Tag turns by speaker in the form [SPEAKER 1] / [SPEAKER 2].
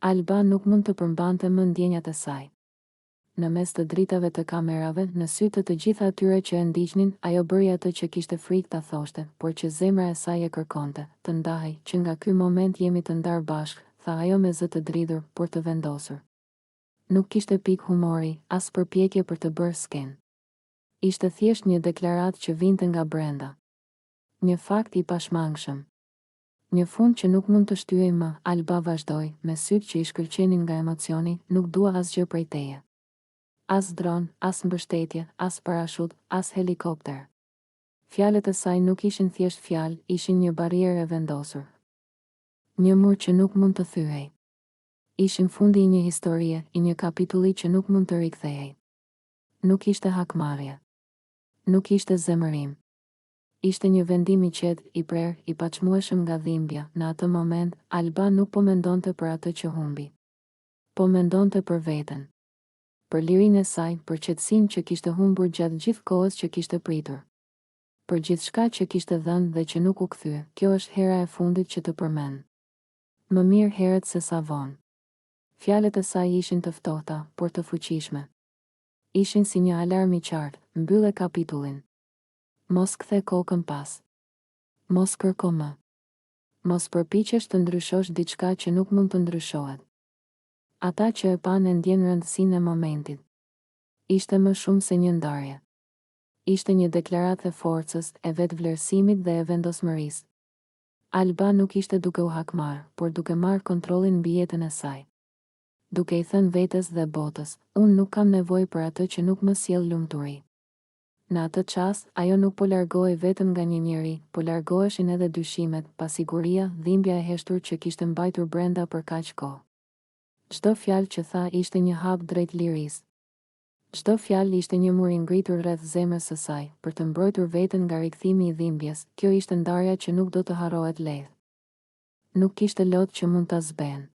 [SPEAKER 1] Alba nuk mund të përmbante më ndjenjat e saj. Në mes të dritave të kamerave, në sy të gjitha atyre që e ndiqnin, ajo bëri atë që kishte frikë ta thoshte, por që zemra e saj e kërkonte, të ndahej, që nga ky moment jemi të ndarë bashkë, tha ajo me zë të dridhur, por të vendosur. Nuk kishte pikë humori, as përpjekje për të bërë sken. Ishte thjesht një deklaratë që vinte nga brenda. Një fakt i pashmangshëm. Një fund që nuk mund të shtyhej më, Alba vazhdoi, me sytë që i shkëlqenin nga emocioni, nuk dua asgjë prej teje. As dron, as mbështetje, as parashut, as helikopter. Fjalët e saj nuk ishin thjesht fjalë, ishin një barierë e vendosur. Një mur që nuk mund të thyhej. Ishin fundi i një historie, i një kapitulli që nuk mund të rikthehej. Nuk ishte hakmarrje. Nuk ishte zemërim. Ishte një vendim i qetë, i prerë, i paçmueshëm nga dhimbja. Në atë moment, Alba nuk po mendonte për atë që humbi. Po mendonte për veten. Për lirinë e saj, për qetësinë që kishte humbur gjatë gjithë kohës që kishte pritur. Për gjithçka që kishte dhënë dhe që nuk u kthye. Kjo është hera e fundit që të përmend. Më mirë herët se sa vonë. Fjalët e saj ishin të ftohta, por të fuqishme. Ishin si një alarm i qartë, mbyllë kapitullin. Mos kthe kokën pas. Mos kërko më. Mos përpiqesh të ndryshosh diçka që nuk mund të ndryshohet. Ata që e pan e ndjen rëndësinë e momentit. Ishte më shumë se një ndarje. Ishte një deklaratë e forcës, e vetvlerësimit dhe e vendosmërisë. Alba nuk ishte duke u hakmarrë, por duke marrë kontrollin mbi jetën e saj. Duke i thënë vetes dhe botës, unë nuk kam nevojë për atë që nuk më sjell lumturi. Në atë çast, ajo nuk po largohej vetëm nga një njeri, po largoheshin edhe dyshimet, pasiguria, dhimbja e heshtur që kishte mbajtur brenda për kaq kohë. Çdo fjalë që tha ishte një hap drejt lirisë. Çdo fjalë ishte një mur i ngritur rreth zemrës së saj, për të mbrojtur veten nga rikthimi i dhimbjes. Kjo ishte ndarja që nuk do të harrohet lehtë. Nuk kishte lot që mund ta zben.